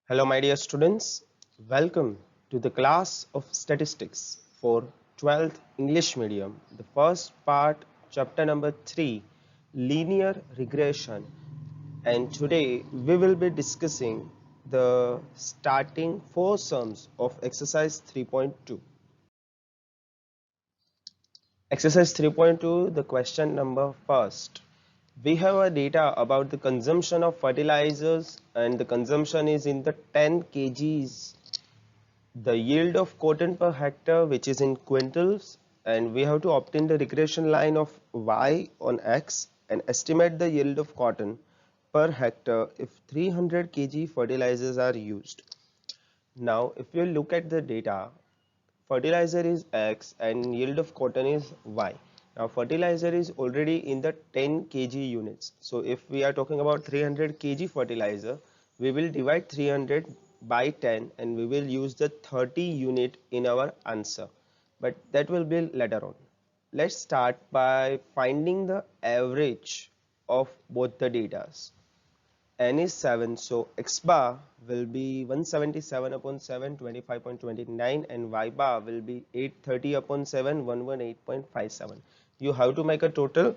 Hello, my dear students. Welcome to the class of statistics for 12th English medium. The first part, chapter number 3, linear regression. And today we will be discussing the starting four sums of exercise 3.2. Exercise 3.2, the question number first. We have a data about the consumption of fertilizers and the consumption is in the 10 kgs. The yield of cotton per hectare, which is in quintals, and we have to obtain the regression line of y on x and estimate the yield of cotton per hectare if 300 kg fertilizers are used. Now if you look at the data, fertilizer is x and yield of cotton is y. Now fertilizer is already in the 10 kg units, so if we are talking about 300 kg fertilizer, we will divide 300 by 10 and we will use the 30 unit in our answer, but that will be later on. Let's start by finding the average of both the datas. N is 7, so x bar will be 177 upon 7, 25.29, and y bar will be 830 upon 7, 118.57. You have to make a total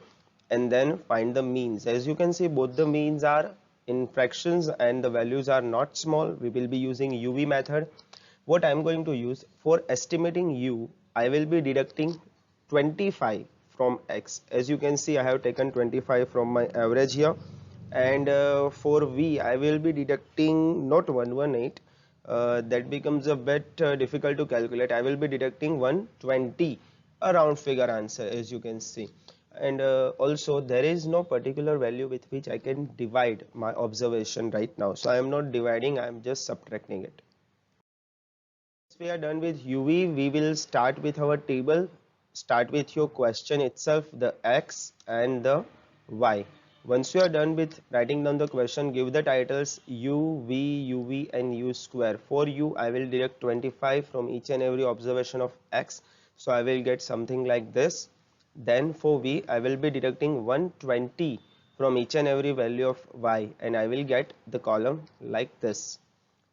and then find the means. As you can see, both the means are in fractions and the values are not small. We will be using UV method. What I am going to use for estimating U, I will be deducting 25 from x. As you can see, I have taken 25 from my average here, and for V I will be deducting not 118, that becomes a bit difficult to calculate. I will be deducting 120, a round figure answer, as you can see. And also there is no particular value with which I can divide my observation right now, so I am not dividing, I am just subtracting it. Once we are done with UV, we will start with our table. Start with your question itself, the X and the Y. Once you are done with writing down the question, give the titles U, V, UV and U square. For U, I will deduct 25 from each and every observation of X. So I will get something like this. Then for V, I will be deducting 120 from each and every value of Y, and I will get the column like this.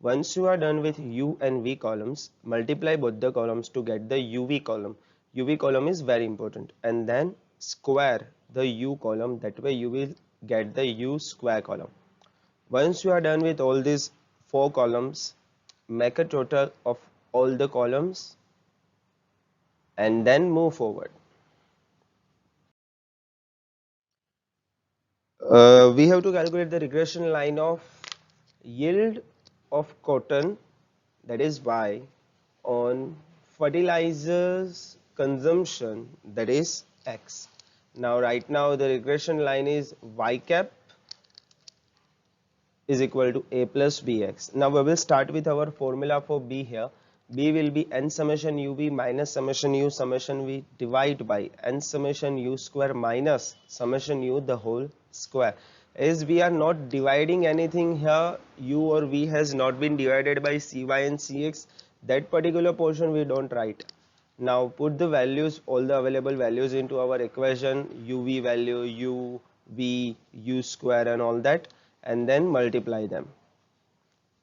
Once you are done with U and V columns, multiply both the columns to get the UV column. UV column is very important, and then square the U column, that way you will get the U square column. Once you are done with all these four columns, make a total of all the columns and then move forward. We have to calculate the regression line of yield of cotton, that is Y, on fertilizers consumption, that is X. Now right now the regression line is Y cap is equal to A plus Bx. Now we will start with our formula for B here. B will be n summation UV minus summation U summation V divide by n summation U square minus summation U the whole square. As we are not dividing anything here, U or V has not been divided by Cy and Cx, that particular portion we don't write. Now put the values, all the available values into our equation, UV value, U, V, U square and all that, and then multiply them.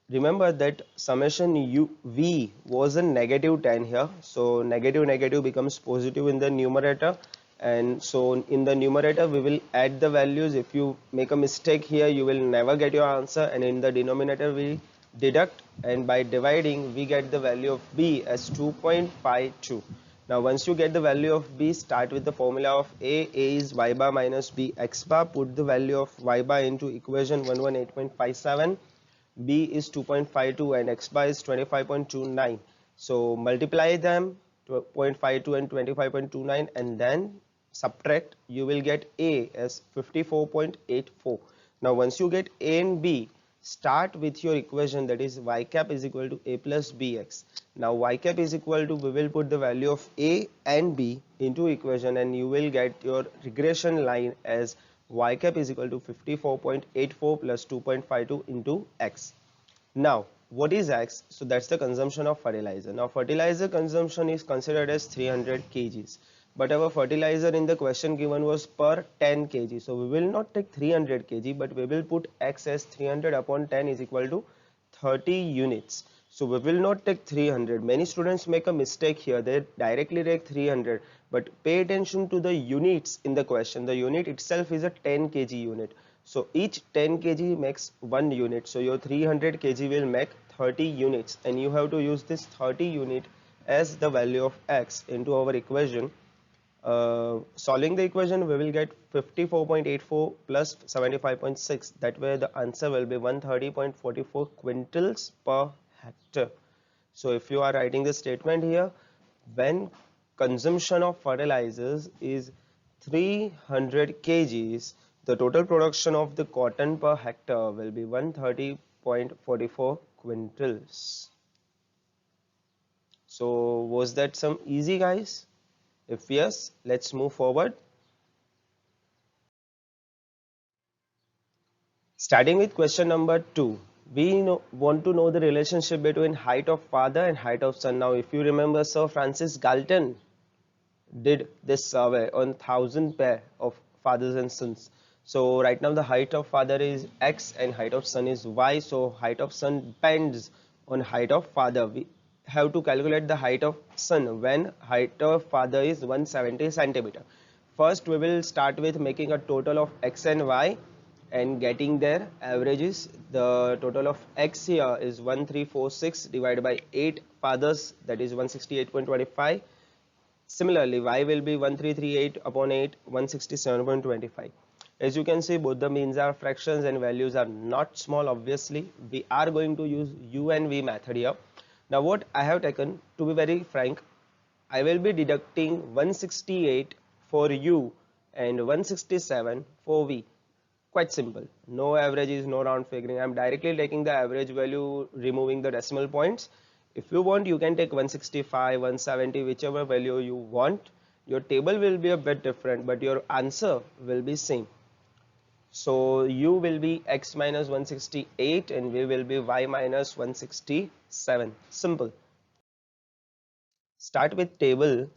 Remember that summation U V was a negative 10 here, so negative negative becomes positive in the numerator, and so in the numerator we will add the values. If you make a mistake here, you will never get your answer, and in the denominator we deduct, and by dividing we get the value of B as 2.52. Now once you get the value of B, start with the formula of A is y bar minus B x bar. Put the value of y bar into equation 118.57. B is 2.52 and x bar is 25.29. So multiply them, 0.52 and 25.29, and then subtract. You will get A as 54.84. Now once you get A and B, start with your equation, that is y cap is equal to A plus Bx. Now y cap is equal to, we will put the value of A and B into equation, and you will get your regression line as y cap is equal to 54.84 plus 2.52 into x. Now what is x? So that's the consumption of fertilizer. Now fertilizer consumption is considered as 300 kgs, but our fertilizer in the question given was per 10 kg, so we will not take 300 kg, but we will put x as 300 upon 10 is equal to 30 units. So we will not take 300. Many students make a mistake here. They directly take 300. But pay attention to the units in the question. The unit itself is a 10 kg unit. So each 10 kg makes 1 unit. So your 300 kg will make 30 units. And you have to use this 30 unit as the value of x into our equation. Solving the equation, we will get 54.84 plus 75.6. That way the answer will be 130.44 quintals per hectare. So if you are writing the statement here, when consumption of fertilizers is 300 kgs, the total production of the cotton per hectare will be 130.44 quintals. So was that some easy, guys? If yes, let's move forward. Starting with question number 2, we want to know the relationship between height of father and height of son. Now, if you remember, Sir Francis Galton did this survey on 1,000 pair of fathers and sons. So right now the height of father is x and height of son is y. So height of son depends on height of father. We have to calculate the height of son when height of father is 170 centimeter. First we will start with making a total of x and y and getting their averages. The total of x here is 1346 divided by 8 fathers, that is 168.25. Similarly, y will be 1338 upon 8, 167.25. As you can see, both the means are fractions and values are not small. Obviously, we are going to use u and v method here. Now what I have taken, to be very frank, I will be deducting 168 for u and 167 for v. Quite simple. No averages, no round figuring. I'm directly taking the average value, removing the decimal points. If you want, you can take 165, 170, whichever value you want. Your table will be a bit different, but your answer will be same. So u will be x minus 168 and v will be y minus 167. Simple. Start with table.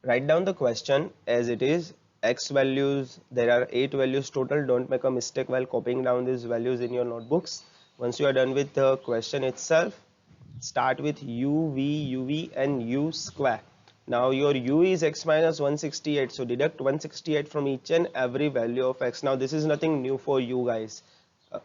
Write down the question as it is. X values, there are 8 values total. Don't make a mistake while copying down these values in your notebooks. Once you are done with the question itself, start with u, v, uv and u square. Now your u is x minus 168, so deduct 168 from each and every value of x. Now this is nothing new for you guys.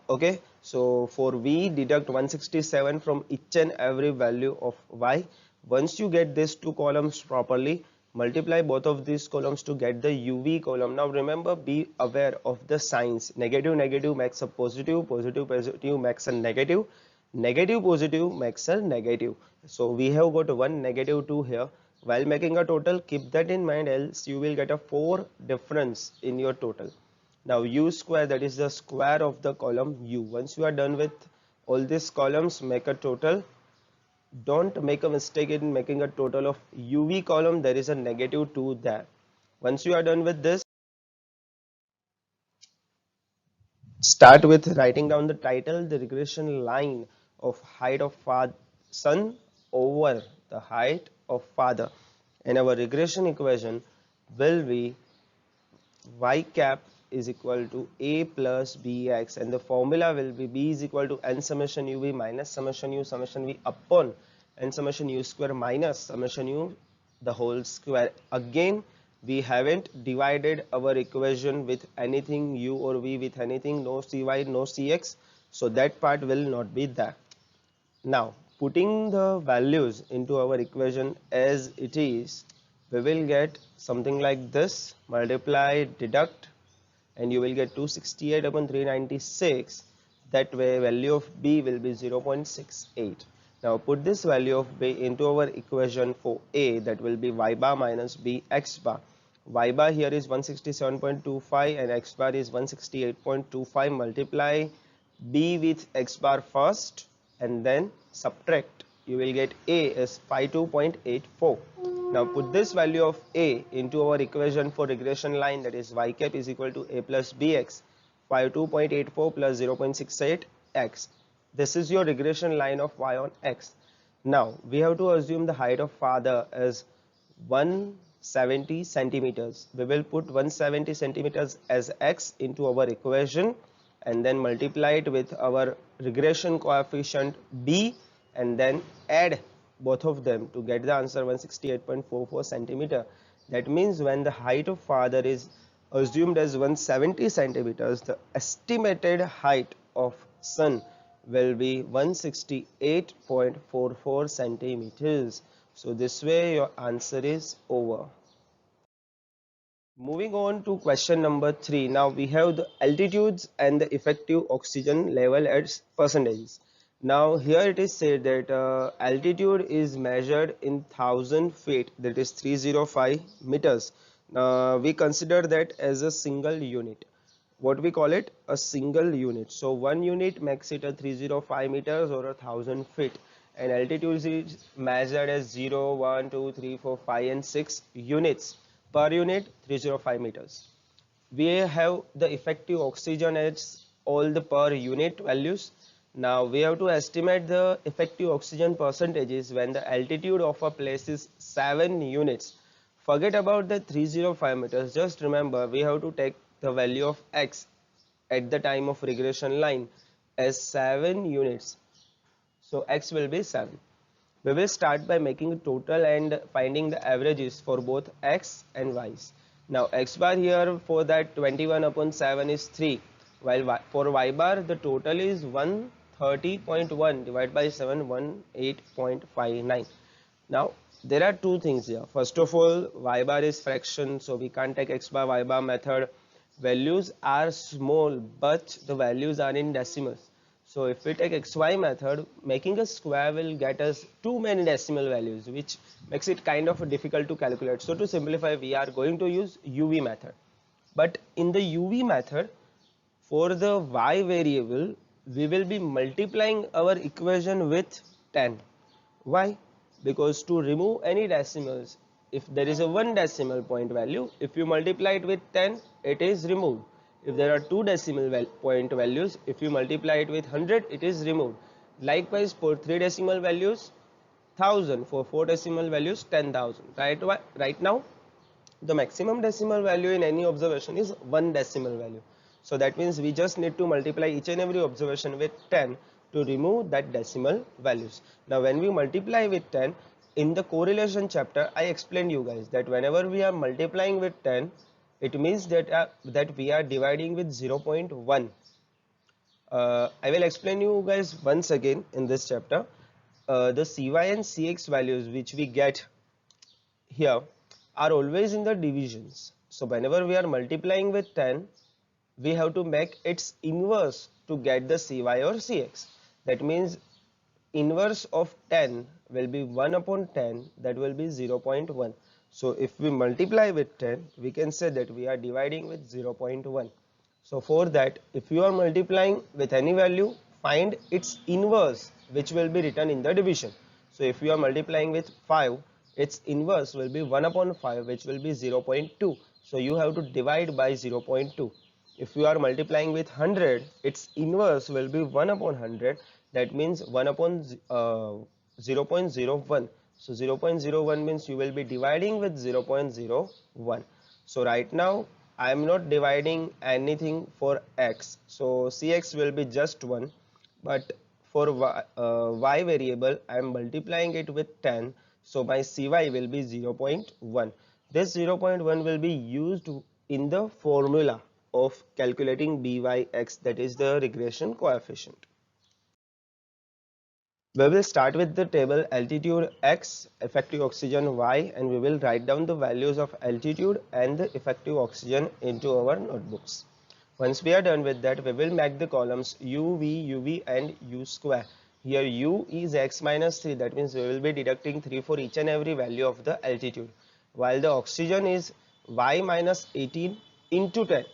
Okay, so for v, deduct 167 from each and every value of y. Once you get these two columns properly, multiply both of these columns to get the uv column. Now remember, be aware of the signs. Negative negative makes a positive, positive positive makes a negative, negative positive makes a negative. So we have got one negative 2 here. While making a total, keep that in mind, else you will get a 4 difference in your total. Now u square, that is the square of the column u. Once you are done with all these columns, make a total. Don't make a mistake in making a total of uv column. There is a negative 2 there. Once you are done with this, start with writing down the title, the regression line of height of son over the height of father. And our regression equation will be y cap is equal to a plus bx, and the formula will be b is equal to n summation uv minus summation u summation v upon n summation u square minus summation u the whole square. Again, we haven't divided our equation with anything u or v, with anything, no cy, no cx, so that part will not be there. Now putting the values into our equation as it is, we will get something like this. Multiply, deduct, and you will get 268 upon 396. That way value of b will be 0.68. Now put this value of b into our equation for a, that will be y bar minus b x bar. Y bar here is 167.25 and x bar is 168.25. Multiply b with x bar first and then subtract. You will get a is 52.84. Now put this value of a into our equation for regression line, that is y cap is equal to a plus bx, 52.84 plus 0.68 x. This is your regression line of y on x. Now we have to assume the height of father as 170 centimeters. We will put 170 centimeters as x into our equation, and then multiply it with our regression coefficient b, and then add both of them to get the answer 168.44 centimeter. That means when the height of father is assumed as 170 centimeters, the estimated height of son will be 168.44 centimeters. So this way your answer is over. Moving on to question number 3. Now we have the altitudes and the effective oxygen level as percentages. Now here it is said that altitude is measured in 1000 feet, that is 305 meters. We consider that as a single unit. What we call it? A single unit. So one unit makes it a 305 meters or 1000 feet, and altitude is measured as 0, 1, 2, 3, 4, 5 and 6 units. Per unit 305 meters. We have the effective oxygen as all the per unit values. Now we have to estimate the effective oxygen percentages when the altitude of a place is 7 units. Forget about the 305 meters. Just remember we have to take the value of x at the time of regression line as 7 units. So x will be 7. We will start by making a total and finding the averages for both x and y's. Now x bar here for that 21 upon 7 is 3, while for y bar the total is 130.1 divided by 7, 18.59. Now there are two things here. First of all, y bar is fraction, so we can't take x bar y bar method. Values are small but the values are in decimals. So if we take xy method, making a square will get us too many decimal values, which makes it kind of difficult to calculate. So to simplify, we are going to use UV method. But in the UV method, for the y variable, we will be multiplying our equation with 10. Why? Because to remove any decimals, if there is a one decimal point value, if you multiply it with 10, it is removed. If there are two decimal point values, if you multiply it with 100, it is removed. Likewise, for three decimal values, 1000. For four decimal values, 10,000. Right now, the maximum decimal value in any observation is one decimal value. So that means we just need to multiply each and every observation with 10 to remove that decimal values. Now when we multiply with 10, in the correlation chapter I explained you guys that whenever we are multiplying with 10, it means that we are dividing with 0.1. I will explain you guys once again in this chapter. The cy and cx values which we get here are always in the divisions. So whenever we are multiplying with 10, we have to make its inverse to get the cy or cx. That means inverse of 10 will be 1 upon 10, that will be 0.1. So if we multiply with 10, we can say that we are dividing with 0.1. So for that, if you are multiplying with any value, find its inverse, which will be written in the division. So if you are multiplying with 5, its inverse will be 1 upon 5, which will be 0.2. So you have to divide by 0.2. If you are multiplying with 100, its inverse will be 1 upon 100. That means 1 upon 0.01. So 0.01 means you will be dividing with 0.01. So right now I am not dividing anything for x. So cx will be just 1. But for y variable I am multiplying it with 10. So my cy will be 0.1. This 0.1 will be used in the formula of calculating byx, that is the regression coefficient. We will start with the table altitude x, effective oxygen y, and we will write down the values of altitude and the effective oxygen into our notebooks. Once we are done with that, we will make the columns u, v, uv and u square. Here u is x minus 3, that means we will be deducting 3 for each and every value of the altitude. While the oxygen is y minus 18 into 10.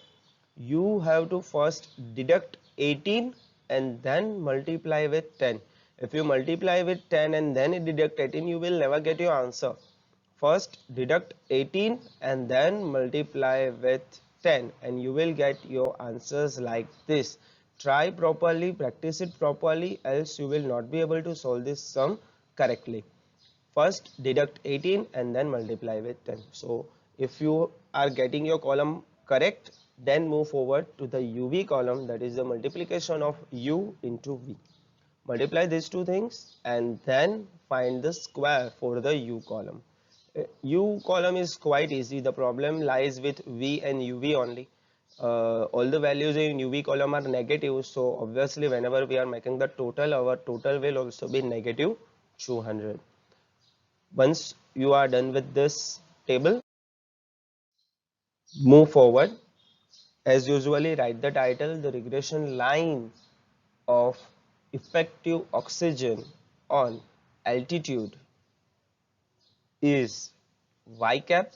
You have to first deduct 18 and then multiply with 10. If you multiply with 10 and then deduct 18, you will never get your answer. First deduct 18 and then multiply with 10 and you will get your answers like this. Try properly, practice it properly, else you will not be able to solve this sum correctly. First deduct 18 and then multiply with 10. So if you are getting your column correct, Then move forward to the UV column, that is the multiplication of U into V. Multiply these two things and then find the square for the U column. U column is quite easy. The problem lies with V and UV only. All the values in UV column are negative, so obviously whenever we are making the total, our total will also be negative 200. Once you are done with this table, move forward. As usually, write the title. The regression line of effective oxygen on altitude is y cap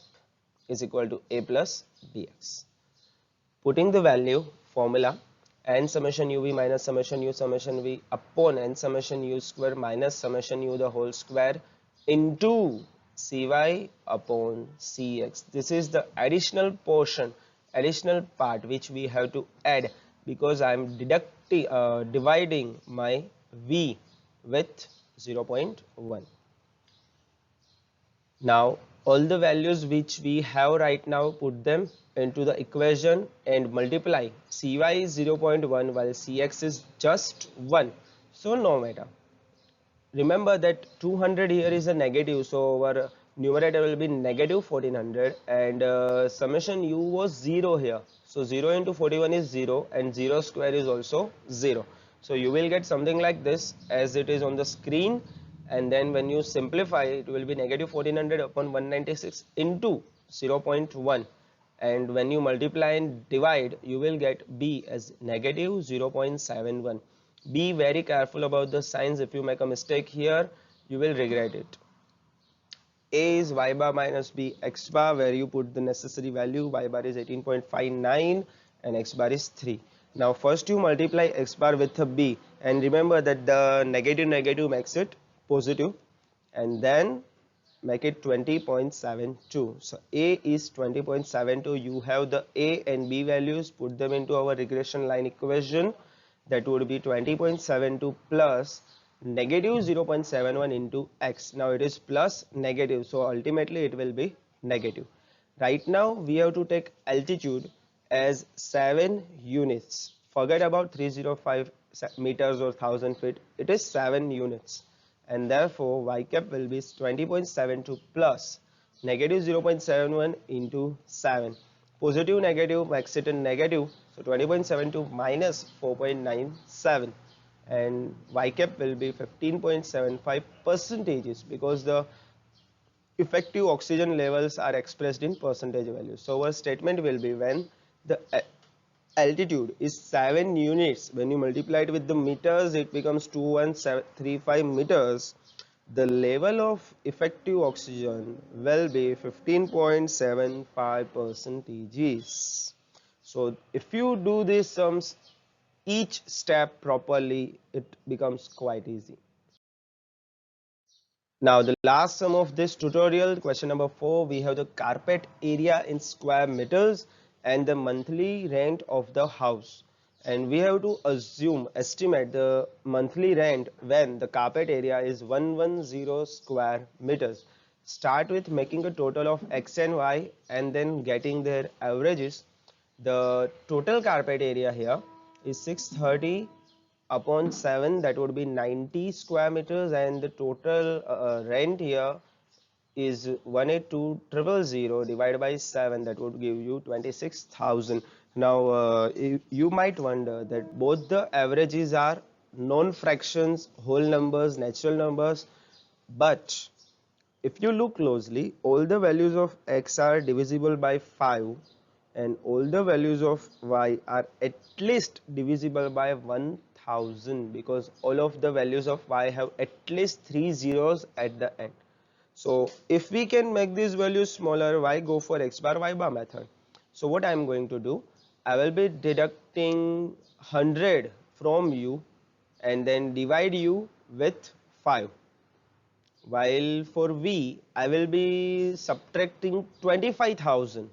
is equal to a plus bx. Putting the value formula n summation uv minus summation u summation v upon n summation u square minus summation u the whole square into cy upon cx. This is the additional portion, additional part which we have to add because I am dividing my v with 0.1. Now all the values which we have right now, put them into the equation and multiply. Cy is 0.1 while Cx is just 1, so no matter. Remember that 200 here is a negative, so our numerator will be negative 1400 and summation u was 0 here. So 0 into 41 is 0 and 0 square is also 0. So you will get something like this as it is on the screen, and then when you simplify it will be negative 1400 upon 196 into 0.1, and when you multiply and divide you will get b as negative 0.71. Be very careful about the signs. If you make a mistake here you will regret it. A is y bar minus b x bar, where you put the necessary value. Y bar is 18.59 and x bar is 3. Now first you multiply x bar with a b, and remember that the negative negative makes it positive, and then make it 20.72. so a is 20.72. you have the a and b values, put them into our regression line equation. That would be 20.72 plus negative 0.71 into x. Now it is plus negative, so ultimately it will be negative. Right now we have to take altitude as 7 units. Forget about 305 meters or 1000 feet. It is 7 units, and therefore y cap will be 20.72 plus negative 0.71 into 7. Positive negative makes it a negative, so 20.72 minus 4.97, and y cap will be 15.75 percentages because the effective oxygen levels are expressed in percentage values. So our statement will be, when the altitude is 7 units, when you multiply it with the meters it becomes 2135 meters, the level of effective oxygen will be 15.75 percentages. So if you do these sums each step properly, it becomes quite easy. Now the last sum of this tutorial, question number 4, we have the carpet area in square meters and the monthly rent of the house, and we have to estimate the monthly rent when the carpet area is 110 square meters. Start with making a total of x and y and then getting their averages. The total carpet area here is 630 upon 7, that would be 90 square meters, and the total rent here is 182,000 divided by 7, that would give you 26,000. Now you might wonder that both the averages are known fractions, whole numbers, natural numbers, but if you look closely, all the values of x are divisible by 5 and all the values of y are at least divisible by 1000, because all of the values of y have at least 3 zeros at the end. So if we can make these values smaller, why go for x bar y bar method? So what I am going to do, I will be deducting 100 from you and then divide you with 5. While for V, I will be subtracting 25,000.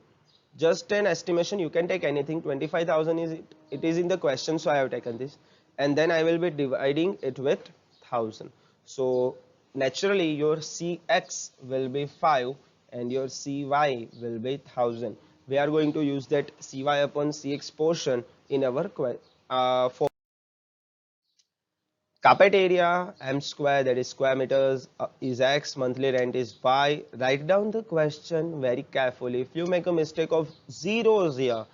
Just an estimation, you can take anything. 25,000 is it is in the question, so I have taken this. And then I will be dividing it with 1000. So naturally your Cx will be 5 and your Cy will be 1000. we are going to use that cy upon cx portion in our for carpet area m square, that is square meters, is x, monthly rent is y. Write down the question very carefully. If you make a mistake of zeros here,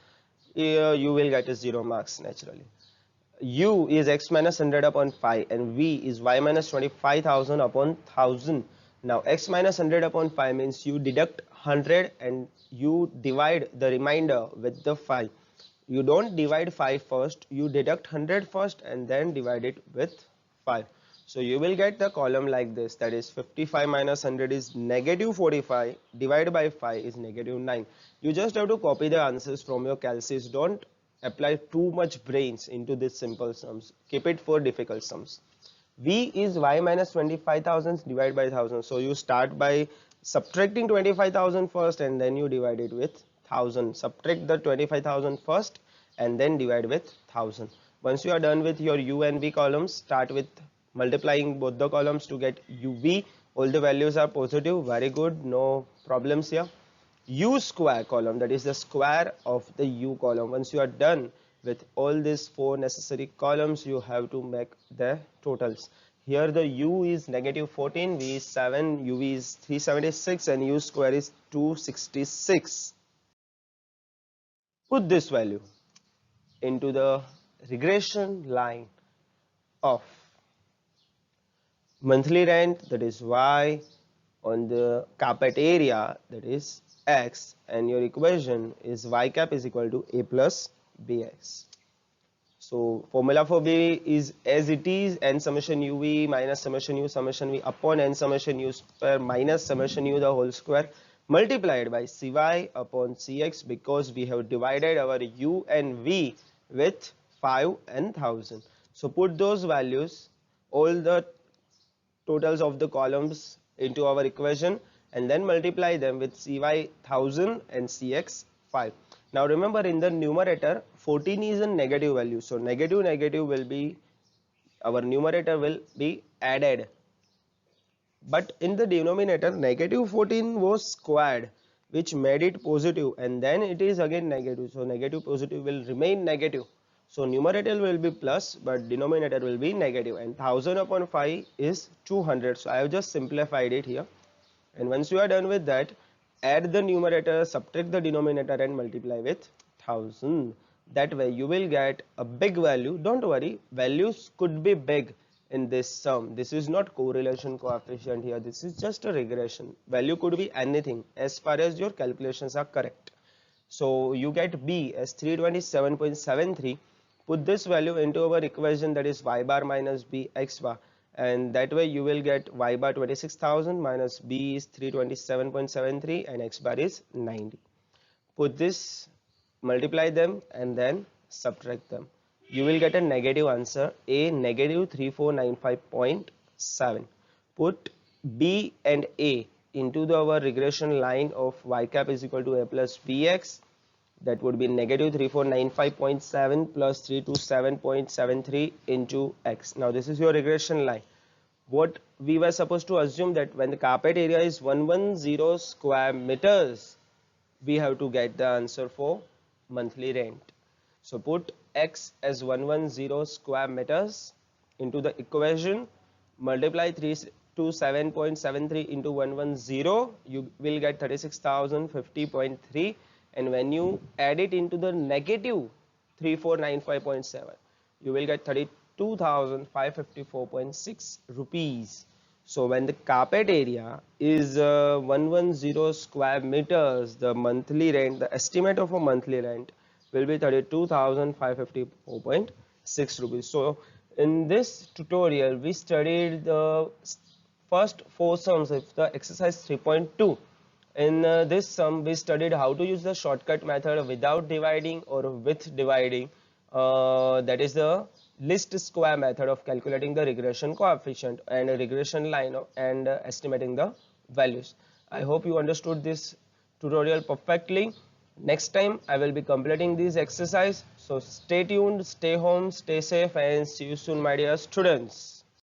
you will get a 0 marks naturally. U is x minus 100 upon 5 and V is y minus 25,000 upon 1000. Now x minus 100 upon 5 means you deduct 100 and you divide the remainder with the 5. You don't divide 5 first, you deduct 100 first and then divide it with 5. So you will get the column like this, that is 55 minus 100 is negative 45, divided by 5 is negative 9. You just have to copy the answers from your calcs. Don't apply too much brains into this simple sums. Keep it for difficult sums. V is y minus 25,000 divided by 1000. So you start by subtracting 25,000 first and then you divide it with 1000. Subtract the 25,000 first and then divide with 1000. Once you are done with your u and v columns, start with multiplying both the columns to get uv. All the values are positive. Very good, no problems here. U square column, that is the square of the u column. Once you are done with all these 4 necessary columns, you have to make the totals. Here the u is negative 14, v is 7, uv is 376 and u square is 266. Put this value into the regression line of monthly rent, that is y, on the carpet area, that is x, and your equation is y cap is equal to a plus bx. So formula for b is as it is, n summation uv minus summation u summation v upon n summation u square minus summation u the whole square multiplied by cy upon cx, because we have divided our u and v with 5 and 1000. So put those values, all the totals of the columns, into our equation and then multiply them with cy 1000 and cx 5. Now remember, in the numerator 14 is a negative value, so negative will be, our numerator will be added, but in the denominator negative 14 was squared, which made it positive, and then it is again negative, so negative positive will remain negative. So numerator will be plus but denominator will be negative, and 1000 upon 5 is 200. So I have just simplified it here, and once you are done with that, add the numerator, subtract the denominator and multiply with 1000. That way you will get a big value. Don't worry, values could be big in this sum. This is not correlation coefficient here, this is just a regression. Value could be anything as far as your calculations are correct. So you get b as 327.73. Put this value into our equation, that is y bar minus b x bar, and that way you will get y bar 26,000 minus b is 327.73 and x bar is 90. Put this, multiply them and then subtract them. You will get a negative answer, a negative 3495.7. Put b and a into our regression line of y cap is equal to a plus bx. That would be negative 3495.7 plus 327.73 into x. Now this is your regression line. What we were supposed to assume, that when the carpet area is 110 square meters, we have to get the answer for monthly rent. So put x as 110 square meters into the equation, multiply 327.73 into 110, you will get 36,050.3, and when you add it into the negative 3495.7, you will get 32,554.6 rupees. So when the carpet area is 110 square meters, the monthly rent, the estimate of a monthly rent will be 32,554.6 rupees. So in this tutorial we studied the first 4 sums of the exercise 3.2. In this sum we studied how to use the shortcut method without dividing or with dividing, that is the least square method of calculating the regression coefficient and a regression line and estimating the values. I hope you understood this tutorial perfectly. Next time I will be completing this exercise, so stay tuned, stay home, stay safe, and see you soon, my dear students.